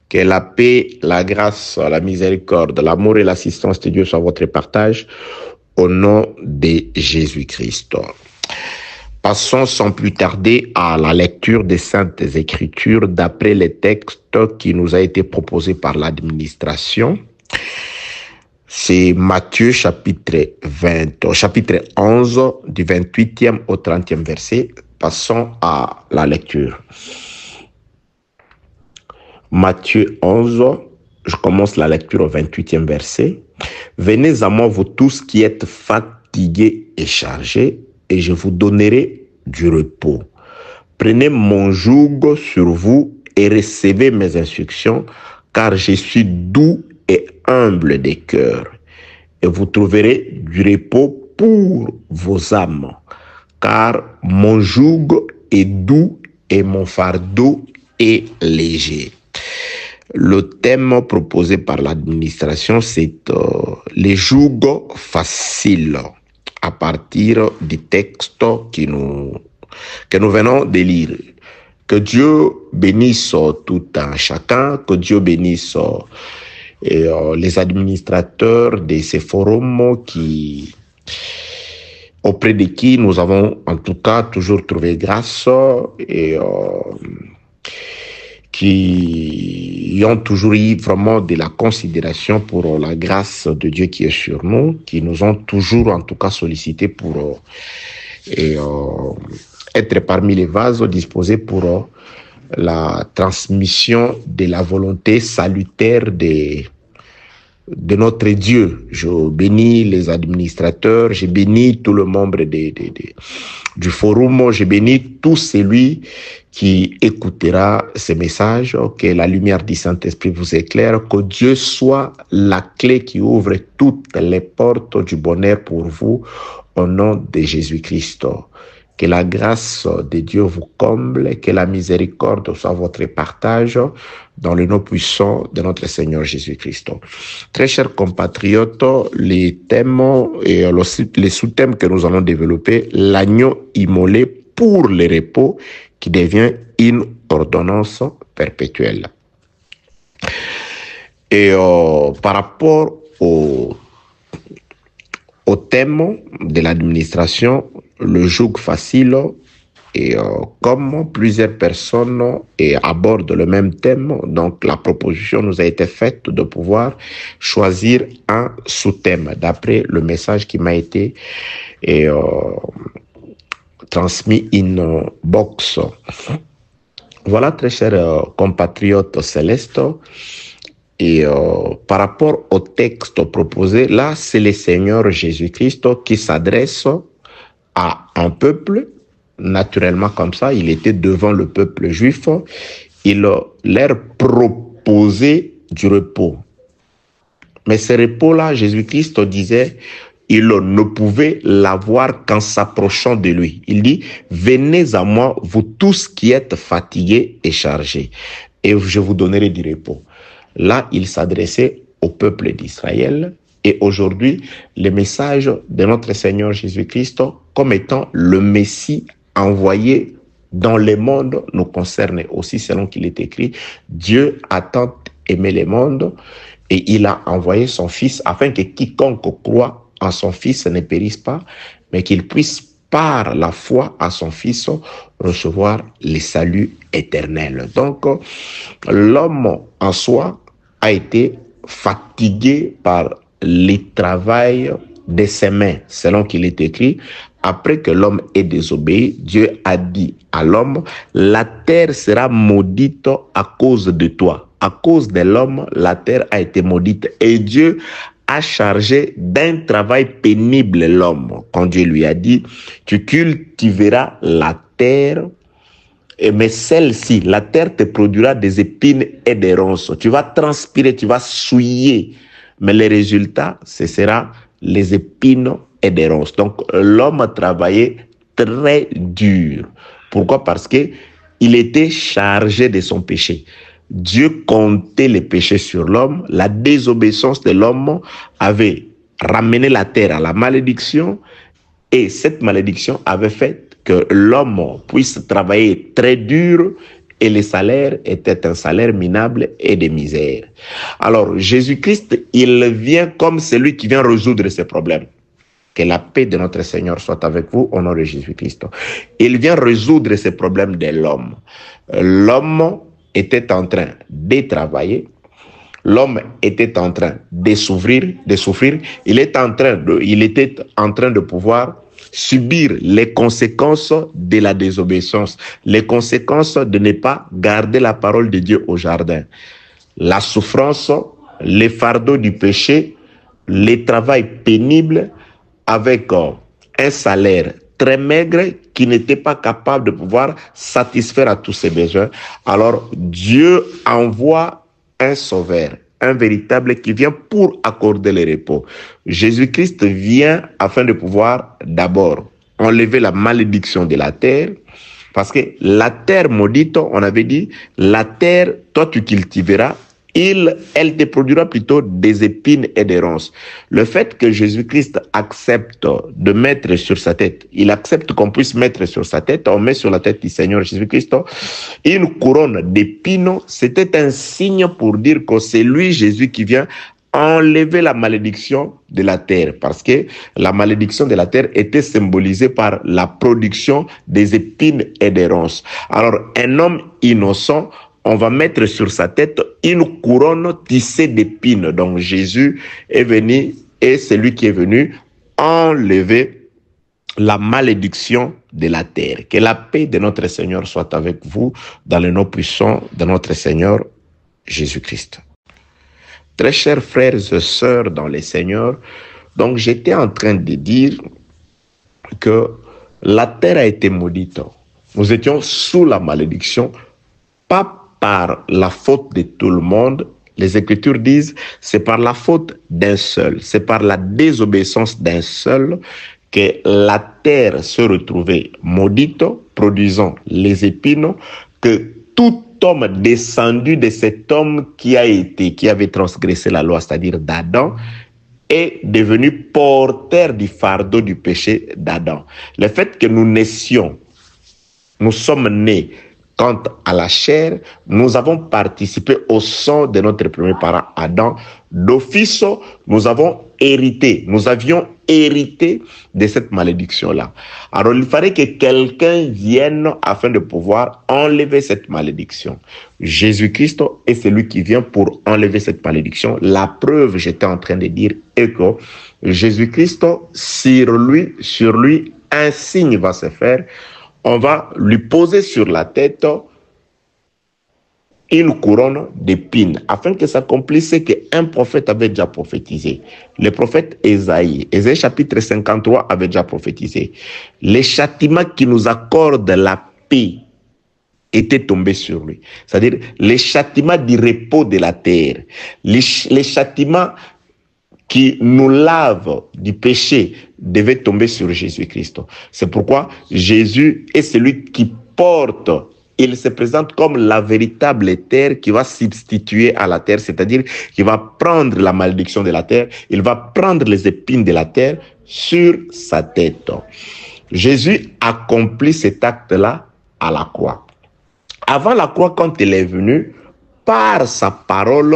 Que la paix, la grâce, la miséricorde, l'amour et l'assistance de Dieu soient votre partage au nom de Jésus-Christ. Passons sans plus tarder à la lecture des Saintes Écritures d'après les textes qui nous a été proposés par l'administration. C'est Matthieu chapitre 11 du 28e au 30e verset. Passons à la lecture. Matthieu 11, je commence la lecture au 28e verset. « Venez à moi, vous tous qui êtes fatigués et chargés, et je vous donnerai du repos. Prenez mon joug sur vous et recevez mes instructions, car je suis doux et humble de cœur, et vous trouverez du repos pour vos âmes, car mon joug est doux et mon fardeau est léger. » Le thème proposé par l'administration, c'est les jougs faciles à partir du texte que nous venons de lire. Que Dieu bénisse tout un chacun, que Dieu bénisse les administrateurs de ces forums auprès de qui nous avons en tout cas toujours trouvé grâce et qui ont toujours eu vraiment de la considération pour la grâce de Dieu qui est sur nous, qui nous ont toujours en tout cas sollicité pour être parmi les vases disposés pour la transmission de la volonté salutaire de notre Dieu. Je bénis les administrateurs, je bénis tout le membre du forum, je bénis tout celui qui écoutera ces messages, que la lumière du Saint-Esprit vous éclaire, que Dieu soit la clé qui ouvre toutes les portes du bonheur pour vous au nom de Jésus-Christ. Que la grâce de Dieu vous comble, que la miséricorde soit votre partage dans le nom puissant de notre Seigneur Jésus-Christ. Très chers compatriotes, les thèmes et les sous-thèmes que nous allons développer, l'agneau immolé pour le repos qui devient une ordonnance perpétuelle. Et par rapport au thème de l'administration, le joug facile, et comme plusieurs personnes abordent le même thème, donc la proposition nous a été faite de pouvoir choisir un sous-thème d'après le message qui m'a été transmis in box. Voilà, très chers compatriotes célestes. Et par rapport au texte proposé, là, c'est le Seigneur Jésus-Christ qui s'adresse à un peuple, naturellement comme ça, il était devant le peuple juif, il leur proposait du repos. Mais ce repos-là, Jésus-Christ disait, il ne pouvait l'avoir qu'en s'approchant de lui. Il dit, venez à moi, vous tous qui êtes fatigués et chargés, et je vous donnerai du repos. Là, il s'adressait au peuple d'Israël. Et aujourd'hui, le message de notre Seigneur Jésus-Christ comme étant le Messie envoyé dans le monde nous concerne aussi, selon qu'il est écrit, Dieu a tant aimé le monde et il a envoyé son Fils afin que quiconque croit en son Fils ne périsse pas, mais qu'il puisse par la foi à son Fils recevoir le salut éternel. Donc, l'homme en soi a été fatigué par le travail de ses mains, selon qu'il est écrit. Après que l'homme ait désobéi, Dieu a dit à l'homme, la terre sera maudite à cause de toi. À cause de l'homme, la terre a été maudite. Et Dieu a chargé d'un travail pénible l'homme. Quand Dieu lui a dit, tu cultiveras la terre, mais celle-ci, la terre te produira des épines et des ronces. Tu vas transpirer, tu vas souiller. Mais le résultat, ce sera les épines et des ronces. Donc, l'homme a travaillé très dur. Pourquoi? Parce que il était chargé de son péché. Dieu comptait les péchés sur l'homme. La désobéissance de l'homme avait ramené la terre à la malédiction. Et cette malédiction avait fait que l'homme puisse travailler très dur et le salaire était un salaire minable et de misère. Alors, Jésus-Christ, il vient comme celui qui vient résoudre ces problèmes. Que la paix de notre Seigneur soit avec vous au nom de Jésus-Christ. Il vient résoudre ces problèmes de l'homme. L'homme était en train de travailler. L'homme était en train de souffrir. Il était en train de pouvoir subir les conséquences de la désobéissance, les conséquences de ne pas garder la parole de Dieu au jardin. La souffrance, les fardeaux du péché, le travail pénible avec un salaire très maigre qui n'était pas capable de pouvoir satisfaire à tous ses besoins. Alors Dieu envoie un sauveur, un véritable qui vient pour accorder le repos. Jésus-Christ vient afin de pouvoir d'abord enlever la malédiction de la terre, parce que la terre maudite, on avait dit, la terre, toi tu cultiveras, elle te produira plutôt des épines et des ronces. Le fait que Jésus-Christ accepte de mettre sur sa tête, il accepte qu'on puisse mettre sur sa tête, on met sur la tête du Seigneur Jésus-Christ une couronne d'épines, c'était un signe pour dire que c'est lui, Jésus, qui vient enlever la malédiction de la terre, parce que la malédiction de la terre était symbolisée par la production des épines et des ronces. Alors, un homme innocent, on va mettre sur sa tête une couronne tissée d'épines. Donc Jésus est venu, et c'est lui qui est venu enlever la malédiction de la terre. Que la paix de notre Seigneur soit avec vous dans le nom puissant de notre Seigneur Jésus-Christ. Très chers frères et sœurs dans le Seigneur, donc j'étais en train de dire que la terre a été maudite. Nous étions sous la malédiction, pas par la faute de tout le monde. Les Écritures disent c'est par la faute d'un seul, c'est par la désobéissance d'un seul que la terre se retrouvait maudite, produisant les épines, que tout homme descendu de cet homme qui avait transgressé la loi, c'est-à-dire d'Adam, est devenu porteur du fardeau du péché d'Adam. Le fait que nous naissions, nous sommes nés quant à la chair, nous avons participé au sang de notre premier parent Adam. D'office, nous avions hérité de cette malédiction-là. Alors, il fallait que quelqu'un vienne afin de pouvoir enlever cette malédiction. Jésus-Christ est celui qui vient pour enlever cette malédiction. La preuve, j'étais en train de dire, est que Jésus-Christ, sur lui, un signe va se faire. On va lui poser sur la tête une couronne d'épines, afin que s'accomplisse ce qu'un prophète avait déjà prophétisé. Le prophète Ésaïe chapitre 53 avait déjà prophétisé. Les châtiments qui nous accordent la paix étaient tombés sur lui. C'est-à-dire les châtiments du repos de la terre, les châtiments qui nous lave du péché devait tomber sur Jésus-Christ. C'est pourquoi Jésus est celui qui porte, il se présente comme la véritable terre qui va substituer à la terre, c'est-à-dire qui va prendre la malédiction de la terre, il va prendre les épines de la terre sur sa tête. Jésus accomplit cet acte-là à la croix. Avant la croix, quand il est venu, par sa parole,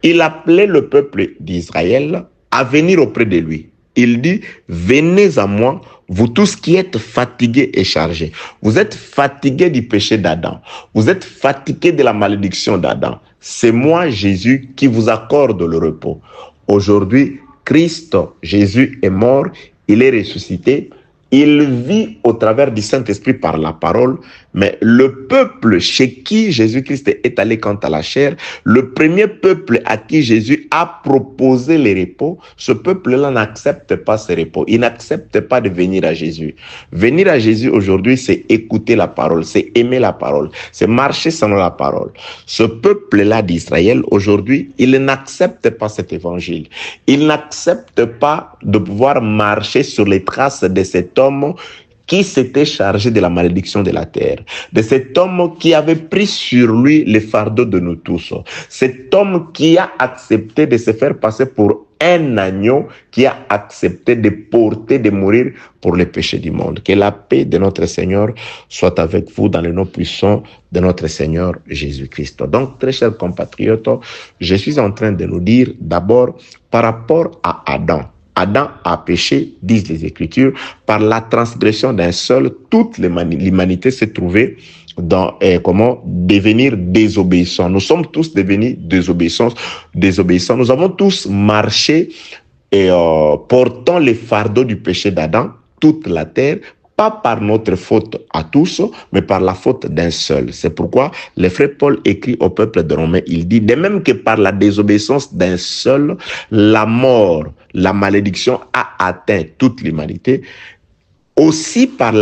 il appelait le peuple d'Israël à venir auprès de lui. Il dit, venez à moi, vous tous qui êtes fatigués et chargés. Vous êtes fatigués du péché d'Adam. Vous êtes fatigués de la malédiction d'Adam. C'est moi, Jésus, qui vous accorde le repos. Aujourd'hui, Christ, Jésus est mort, il est ressuscité. Il vit au travers du Saint-Esprit par la parole, mais le peuple chez qui Jésus-Christ est allé quant à la chair, le premier peuple à qui Jésus a proposé le repos, ce peuple-là n'accepte pas ce repos. Il n'accepte pas de venir à Jésus. Venir à Jésus aujourd'hui, c'est écouter la parole, c'est aimer la parole, c'est marcher selon la parole. Ce peuple-là d'Israël, aujourd'hui, il n'accepte pas cet évangile. Il n'accepte pas de pouvoir marcher sur les traces de cet homme qui s'était chargé de la malédiction de la terre, de cet homme qui avait pris sur lui les fardeaux de nous tous, cet homme qui a accepté de se faire passer pour un agneau qui a accepté de porter, de mourir pour les péchés du monde. Que la paix de notre Seigneur soit avec vous dans le nom puissant de notre Seigneur Jésus-Christ. Donc, très chers compatriotes, je suis en train de nous dire d'abord par rapport à Adam. Adam a péché, disent les Écritures, par la transgression d'un seul, toute l'humanité s'est trouvée dans comment devenir désobéissant. Nous sommes tous devenus désobéissants. Nous avons tous marché et portant les fardeaux du péché d'Adam, toute la terre, pas par notre faute à tous, mais par la faute d'un seul. C'est pourquoi le frère Paul écrit au peuple de Romains, il dit, de même que par la désobéissance d'un seul, la mort, la malédiction a atteint toute l'humanité, aussi par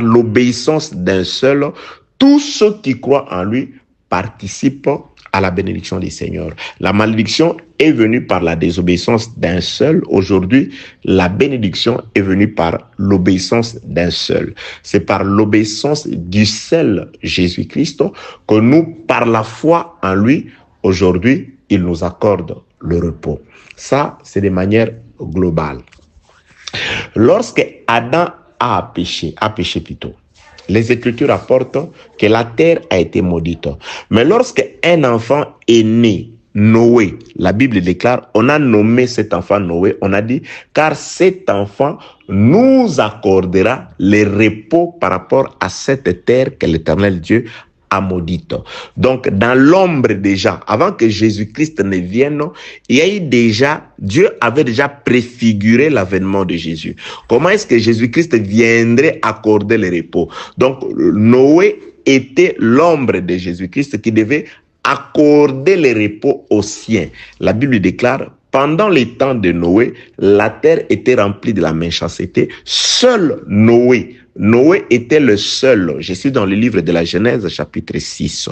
l'obéissance d'un seul, tous ceux qui croient en lui participent à la bénédiction du Seigneur. La malédiction est venue par la désobéissance d'un seul. Aujourd'hui, la bénédiction est venue par l'obéissance d'un seul. C'est par l'obéissance du seul Jésus-Christ que nous, par la foi en lui, aujourd'hui, il nous accorde le repos. Ça, c'est de manière globale. Lorsque Adam a péché plutôt, les Écritures rapportent que la terre a été maudite. Mais lorsque un enfant est né, Noé, la Bible déclare, on a nommé cet enfant Noé, on a dit, car cet enfant nous accordera le repos par rapport à cette terre que l'Éternel Dieu a maudite. Donc, dans l'ombre déjà, avant que Jésus-Christ ne vienne, il y a eu déjà, Dieu avait déjà préfiguré l'avènement de Jésus. Comment est-ce que Jésus-Christ viendrait accorder le repos? Donc, Noé était l'ombre de Jésus-Christ qui devait accorder le repos aux siens. La Bible déclare, pendant les temps de Noé, la terre était remplie de la méchanceté. Seul Noé était le seul, je suis dans le livre de la Genèse, chapitre 6.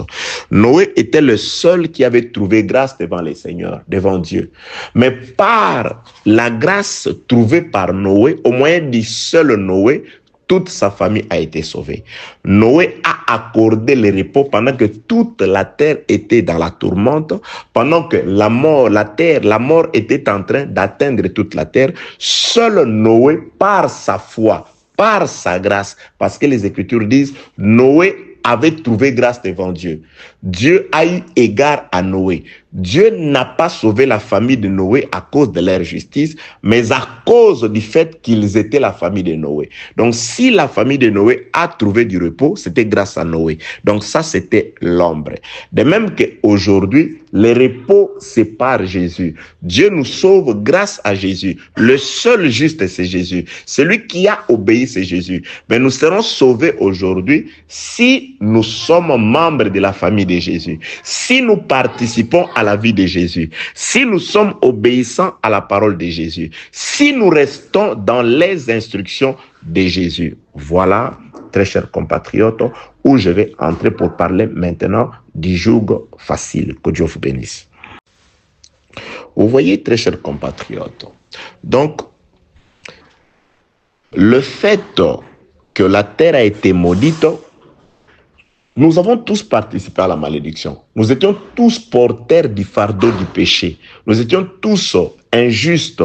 Noé était le seul qui avait trouvé grâce devant les seigneurs, devant Dieu. Mais par la grâce trouvée par Noé, au moyen du seul Noé, toute sa famille a été sauvée. Noé a accordé le repos pendant que toute la terre était dans la tourmente, pendant que la mort était en train d'atteindre toute la terre. Seul Noé, par sa foi, par sa grâce, parce que les Écritures disent, Noé avait trouvé grâce devant Dieu. Dieu a eu égard à Noé. Dieu n'a pas sauvé la famille de Noé à cause de leur justice, mais à cause du fait qu'ils étaient la famille de Noé. Donc, si la famille de Noé a trouvé du repos, c'était grâce à Noé. Donc, ça, c'était l'ombre. De même qu'aujourd'hui, le repos, c'est par Jésus. Dieu nous sauve grâce à Jésus. Le seul juste, c'est Jésus. Celui qui a obéi, c'est Jésus. Mais nous serons sauvés aujourd'hui si nous sommes membres de la famille de Jésus. Si nous participons à la vie de Jésus, si nous sommes obéissants à la parole de Jésus, si nous restons dans les instructions de Jésus. Voilà, très chers compatriotes, où je vais entrer pour parler maintenant du joug facile. Que Dieu vous bénisse. Vous voyez, très chers compatriotes, donc, le fait que la terre a été maudite, nous avons tous participé à la malédiction. Nous étions tous porteurs du fardeau du péché. Nous étions tous injustes,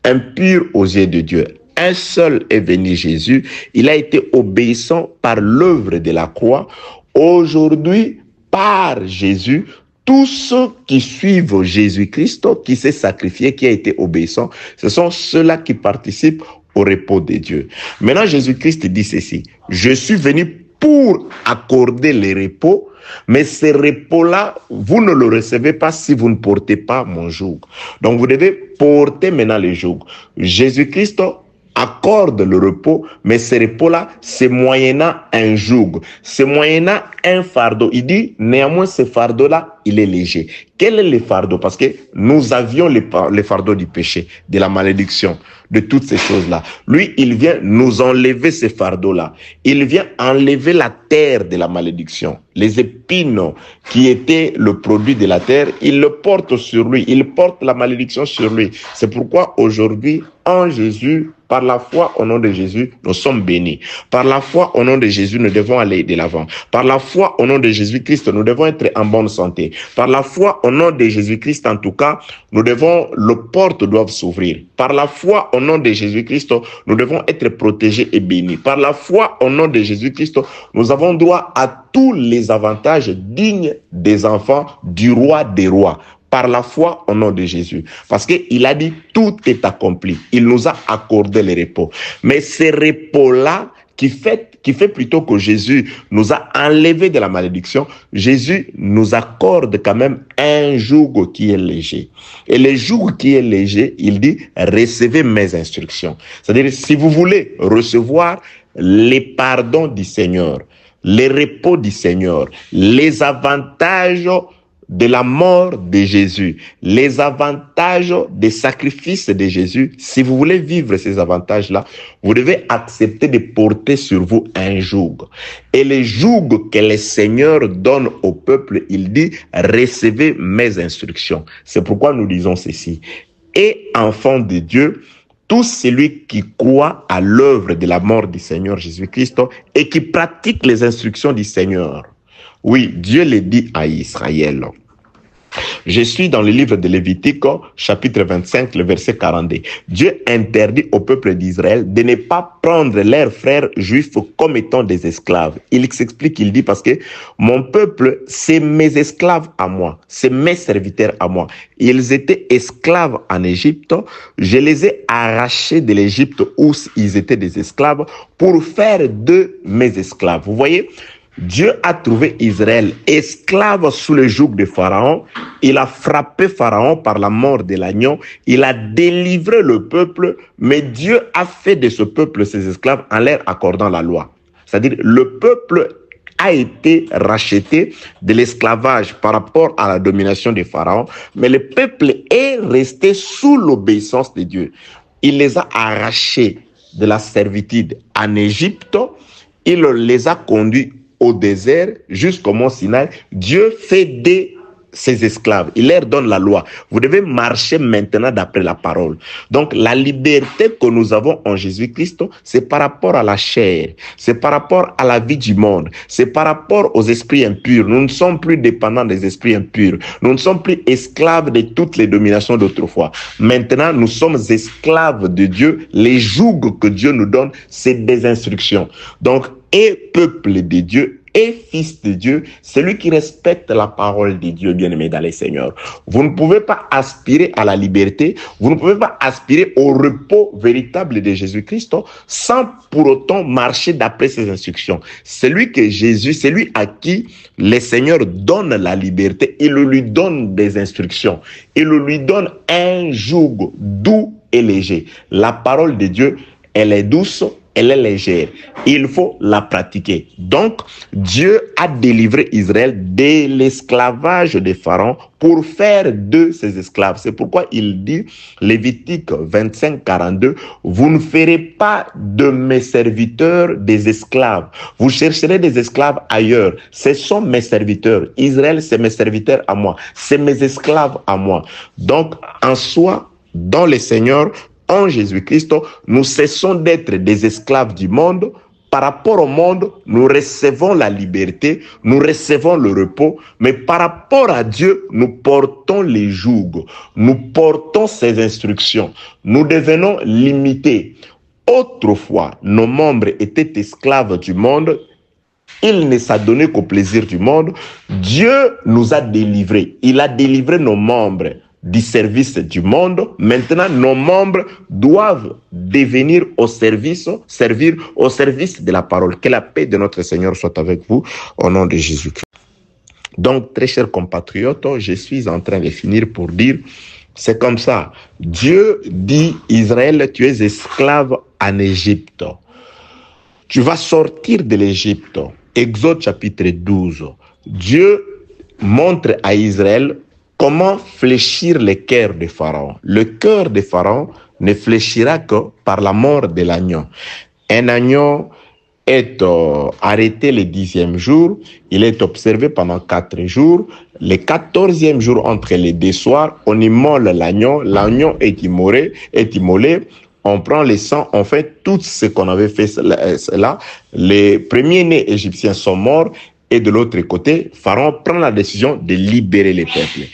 impurs aux yeux de Dieu. Un seul est venu, Jésus. Il a été obéissant par l'œuvre de la croix. Aujourd'hui, par Jésus, tous ceux qui suivent Jésus-Christ, qui s'est sacrifié, qui a été obéissant, ce sont ceux-là qui participent au repos de Dieu. Maintenant, Jésus-Christ dit ceci. Je suis venu pour accorder le repos, mais ce repos-là, vous ne le recevez pas si vous ne portez pas mon joug. Donc, vous devez porter maintenant le joug. Jésus-Christ accorde le repos, mais ce repos-là, c'est moyennant un joug. C'est moyennant un fardeau. Il dit, néanmoins, ce fardeau-là, il est léger. Quel est le fardeau? Parce que nous avions le fardeau du péché, de la malédiction, de toutes ces choses-là. Lui, il vient nous enlever ces fardeaux-là. Il vient enlever la terre de la malédiction. Les épines qui étaient le produit de la terre, il le porte sur lui. Il porte la malédiction sur lui. C'est pourquoi aujourd'hui, en Jésus, par la foi au nom de Jésus, nous sommes bénis. Par la foi au nom de Jésus, nous devons aller de l'avant. Par la foi foi au nom de Jésus-Christ, nous devons être en bonne santé. Par la foi au nom de Jésus-Christ, en tout cas, les portes doivent s'ouvrir. Par la foi au nom de Jésus-Christ, nous devons être protégés et bénis. Par la foi au nom de Jésus-Christ, nous avons droit à tous les avantages dignes des enfants du roi des rois. Par la foi au nom de Jésus. Parce qu'il a dit, tout est accompli. Il nous a accordé le repos. Mais ce repos-là, qui fait plutôt que Jésus nous a enlevé de la malédiction, Jésus nous accorde quand même un joug qui est léger. Et le joug qui est léger, il dit, recevez mes instructions. C'est-à-dire, si vous voulez recevoir les pardons du Seigneur, les repos du Seigneur, les avantages de la mort de Jésus, les avantages des sacrifices de Jésus, si vous voulez vivre ces avantages-là, vous devez accepter de porter sur vous un joug. Et le joug que le Seigneur donne au peuple, il dit, recevez mes instructions. C'est pourquoi nous disons ceci. Et enfant de Dieu, tout celui qui croit à l'œuvre de la mort du Seigneur Jésus-Christ et qui pratique les instructions du Seigneur. Oui, Dieu le dit à Israël. Je suis dans le livre de Lévitique, chapitre 25, le verset 42. Dieu interdit au peuple d'Israël de ne pas prendre leurs frères juifs comme étant des esclaves. Il s'explique, il dit, parce que mon peuple, c'est mes esclaves à moi, c'est mes serviteurs à moi. Ils étaient esclaves en Égypte. Je les ai arrachés de l'Égypte où ils étaient des esclaves pour faire d'eux mes esclaves. Vous voyez? Dieu a trouvé Israël esclave sous le joug de Pharaon. Il a frappé Pharaon par la mort de l'agneau. Il a délivré le peuple, mais Dieu a fait de ce peuple ses esclaves en leur accordant la loi. C'est-à-dire, le peuple a été racheté de l'esclavage par rapport à la domination de Pharaon, mais le peuple est resté sous l'obéissance de Dieu. Il les a arrachés de la servitude en Égypte. Il les a conduits au désert, jusqu'au mont Sinaï. Dieu fait des ses esclaves. Il leur donne la loi. Vous devez marcher maintenant d'après la parole. Donc, la liberté que nous avons en Jésus-Christ, c'est par rapport à la chair, c'est par rapport à la vie du monde, c'est par rapport aux esprits impurs. Nous ne sommes plus dépendants des esprits impurs. Nous ne sommes plus esclaves de toutes les dominations d'autrefois. Maintenant, nous sommes esclaves de Dieu. Les jougs que Dieu nous donne, c'est des instructions. Donc, et peuple de Dieu, et fils de Dieu, celui qui respecte la parole de Dieu, bien-aimé dans les Seigneurs. Vous ne pouvez pas aspirer à la liberté, vous ne pouvez pas aspirer au repos véritable de Jésus-Christ sans pour autant marcher d'après ses instructions. Celui que Jésus, celui à qui le Seigneur donne la liberté, il lui donne des instructions. Il lui donne un joug doux et léger. La parole de Dieu, elle est douce, elle est légère. Il faut la pratiquer. Donc, Dieu a délivré Israël de l'esclavage de Pharaon pour faire d'eux ses esclaves. C'est pourquoi il dit, Lévitique 25, 42, vous ne ferez pas de mes serviteurs des esclaves. Vous chercherez des esclaves ailleurs. Ce sont mes serviteurs. Israël, c'est mes serviteurs à moi. C'est mes esclaves à moi. Donc, en soi, dans le Seigneur, en Jésus-Christ, nous cessons d'être des esclaves du monde. Par rapport au monde, nous recevons la liberté, nous recevons le repos, mais par rapport à Dieu, nous portons les jougs, nous portons ses instructions, nous devenons limités. Autrefois, nos membres étaient esclaves du monde, il ne s'adonnait qu'au plaisir du monde. Dieu nous a délivrés, il a délivré nos membres du service du monde. Maintenant, nos membres doivent devenir servir au service de la parole. Que la paix de notre Seigneur soit avec vous, au nom de Jésus-Christ. Donc, très chers compatriotes, je suis en train de finir pour dire, c'est comme ça. Dieu dit, Israël, tu es esclave en Égypte. Tu vas sortir de l'Égypte. Exode chapitre 12. Dieu montre à Israël comment fléchir le cœur de Pharaon. Le cœur de Pharaon ne fléchira que par la mort de l'agneau. Un agneau est arrêté le 10e jour, il est observé pendant 4 jours. Le 14e jour, entre les 2 soirs, on immole l'agneau, l'agneau est immolé, on prend le sang, on fait tout ce qu'on avait fait là. Les premiers-nés égyptiens sont morts, et de l'autre côté, Pharaon prend la décision de libérer les peuples.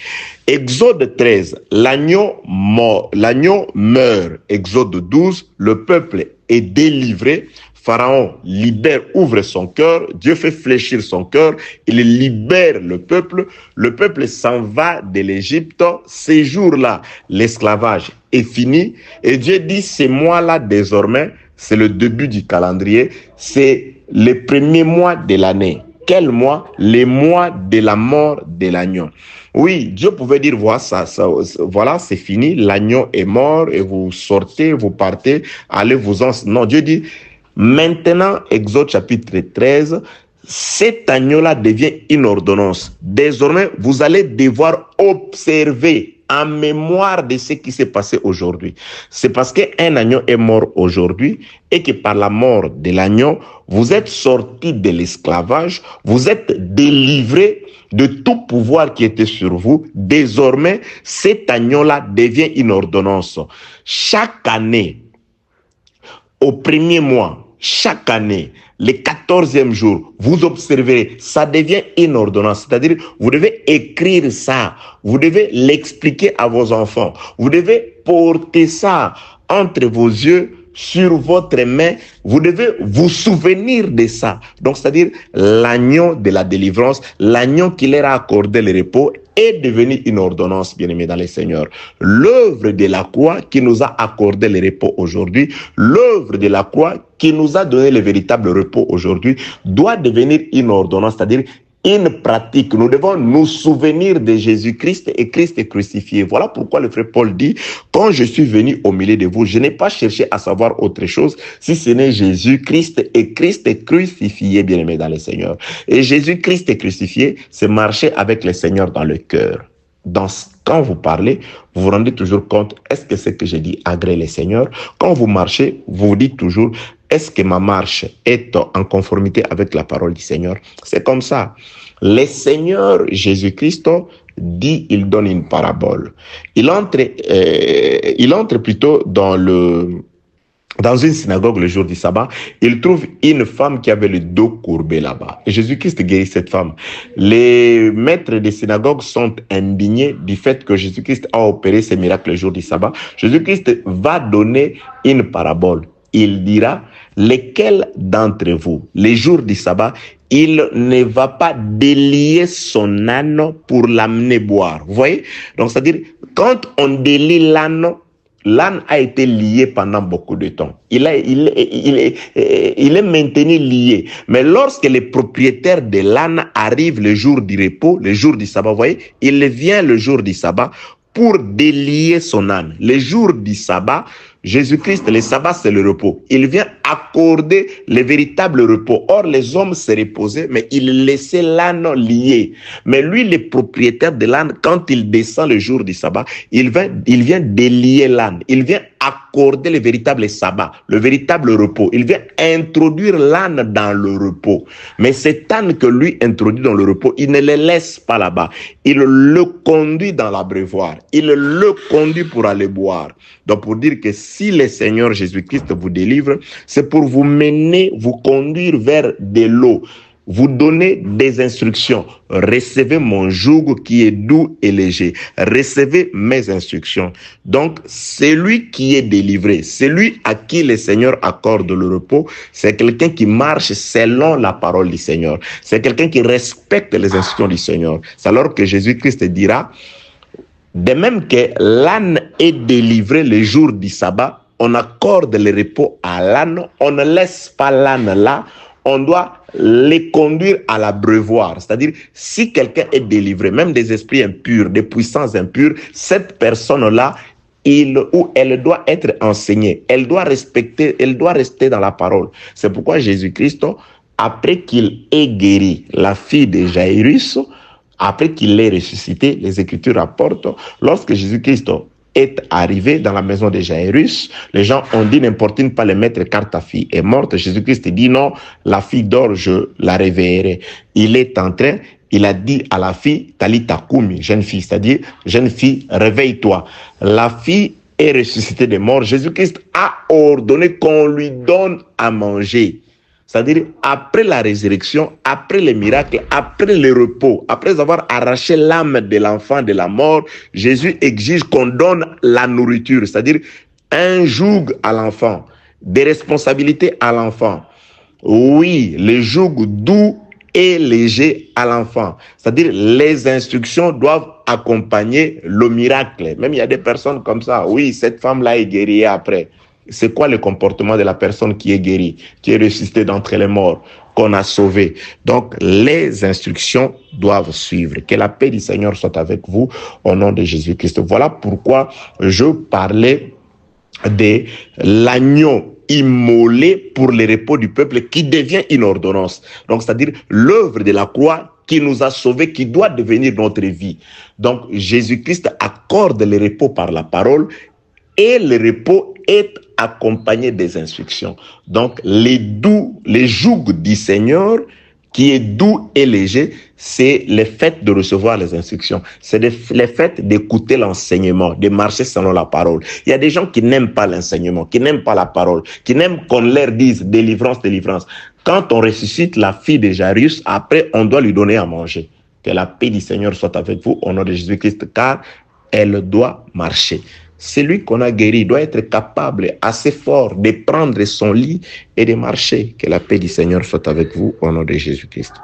Exode 13, l'agneau meurt. Exode 12, le peuple est délivré. Pharaon libère, ouvre son cœur, Dieu fait fléchir son cœur, il libère le peuple s'en va de l'Égypte. Ces jours-là, l'esclavage est fini et Dieu dit, ces mois-là désormais, c'est le début du calendrier, c'est les premiers mois de l'année. Quel mois? Les mois de la mort de l'agneau. Oui, Dieu pouvait dire, voilà, c'est fini, l'agneau est mort et vous sortez, vous partez, allez vous en... Non, Dieu dit, maintenant, Exode chapitre 13, cet agneau-là devient une ordonnance. Désormais, vous allez devoir observer en mémoire de ce qui s'est passé aujourd'hui. C'est parce qu'un agneau est mort aujourd'hui et que par la mort de l'agneau, vous êtes sortis de l'esclavage, vous êtes délivrés de tout pouvoir qui était sur vous. Désormais, cet agneau-là devient une ordonnance. Chaque année, au premier mois, chaque année, le 14e jour, vous observerez, ça devient une ordonnance. C'est-à-dire, vous devez écrire ça, vous devez l'expliquer à vos enfants, vous devez porter ça entre vos yeux, sur votre main, vous devez vous souvenir de ça. Donc, c'est-à-dire l'agneau de la délivrance, l'agneau qui leur a accordé le repos est devenu une ordonnance, bien-aimés dans le Seigneur. L'œuvre de la croix qui nous a accordé le repos aujourd'hui, l'œuvre de la croix qui nous a donné le véritable repos aujourd'hui, doit devenir une ordonnance, c'est-à-dire une pratique. Nous devons nous souvenir de Jésus-Christ et Christ est crucifié. Voilà pourquoi le frère Paul dit, quand je suis venu au milieu de vous, je n'ai pas cherché à savoir autre chose si ce n'est Jésus-Christ et Christ est crucifié, bien-aimé dans le Seigneur. Et Jésus-Christ est crucifié, c'est marcher avec le Seigneur dans le cœur. Quand vous parlez, vous vous rendez toujours compte, est-ce que ce que j'ai dit agrée le Seigneur? Quand vous marchez, vous vous dites toujours, est-ce que ma marche est en conformité avec la parole du Seigneur? C'est comme ça. Le Seigneur Jésus-Christ dit, il donne une parabole. Il entre plutôt dans une synagogue le jour du sabbat, il trouve une femme qui avait le dos courbé là-bas. Et Jésus-Christ guérit cette femme. Les maîtres des synagogues sont indignés du fait que Jésus-Christ a opéré ces miracles le jour du sabbat. Jésus-Christ va donner une parabole. Il dira, lesquels d'entre vous, les jours du sabbat, il ne va pas délier son âne pour l'amener boire. Vous voyez? Donc, c'est-à-dire, quand on délie l'âne a été lié pendant beaucoup de temps. Il est maintenu lié. Mais lorsque les propriétaires de l'âne arrivent le jour du repos, le jour du sabbat, vous voyez, il vient le jour du sabbat pour délier son âne. Le jour du sabbat, Jésus-Christ, le sabbat, c'est le repos. Il vient accorder le véritable repos. Or, les hommes se reposaient, mais il laissait l'âne lié. Mais lui, le propriétaire de l'âne, quand il descend le jour du sabbat, il vient délier l'âne. Il vient accorder le véritable sabbat, le véritable repos. Il vient introduire l'âne dans le repos. Mais cet âne que lui introduit dans le repos, il ne le laisse pas là-bas. Il le conduit dans l'abreuvoir. Il le conduit pour aller boire. Donc, pour dire que si le Seigneur Jésus-Christ vous délivre, c'est pour vous mener, vous conduire vers de l'eau, vous donner des instructions. Recevez mon joug qui est doux et léger. Recevez mes instructions. Donc, celui qui est délivré, celui à qui le Seigneur accorde le repos, c'est quelqu'un qui marche selon la parole du Seigneur. C'est quelqu'un qui respecte les instructions du Seigneur. C'est alors que Jésus-Christ dira, de même que l'âne est délivré le jour du sabbat, on accorde le repos à l'âne, on ne laisse pas l'âne là, on doit les conduire à l'abreuvoir. C'est-à-dire, si quelqu'un est délivré, même des esprits impurs, des puissances impures, cette personne-là, elle doit être enseignée, elle doit rester dans la parole. C'est pourquoi Jésus-Christ, après qu'il ait guéri la fille de Jairus, après qu'il l'ait ressuscité, les Écritures rapportent, lorsque Jésus-Christ est arrivé dans la maison de Jairus, les gens ont dit, n'importune pas le maître car ta fille est morte. Jésus-Christ dit, non, la fille dort, je la réveillerai. Il est entré, il a dit à la fille, Talita Kumi, jeune fille, c'est-à-dire, jeune fille, réveille-toi. La fille est ressuscitée des morts. Jésus-Christ a ordonné qu'on lui donne à manger. C'est-à-dire, après la résurrection, après les miracles, après le repos, après avoir arraché l'âme de l'enfant de la mort, Jésus exige qu'on donne la nourriture, c'est-à-dire un joug à l'enfant, des responsabilités à l'enfant. Oui, le joug doux et léger à l'enfant. C'est-à-dire, les instructions doivent accompagner le miracle. Même il y a des personnes comme ça. Oui, cette femme-là est guérie après. C'est quoi le comportement de la personne qui est guérie, qui est ressuscitée d'entre les morts, qu'on a sauvé? Donc, les instructions doivent suivre. Que la paix du Seigneur soit avec vous au nom de Jésus-Christ. Voilà pourquoi je parlais de l'agneau immolé pour le repos du peuple qui devient une ordonnance. Donc, c'est-à-dire l'œuvre de la croix qui nous a sauvés, qui doit devenir notre vie. Donc, Jésus-Christ accorde le repos par la parole et le repos est accompagné des instructions. Donc, les jougs du Seigneur, qui est doux et léger, c'est le fait de recevoir les instructions. C'est le fait d'écouter l'enseignement, de marcher selon la parole. Il y a des gens qui n'aiment pas l'enseignement, qui n'aiment pas la parole, qui n'aiment qu'on leur dise délivrance, délivrance. Quand on ressuscite la fille de Jairus, après, on doit lui donner à manger. Que la paix du Seigneur soit avec vous au nom de Jésus-Christ, car elle doit marcher. Celui qu'on a guéri doit être capable, assez fort, de prendre son lit et de marcher. Que la paix du Seigneur soit avec vous au nom de Jésus-Christ.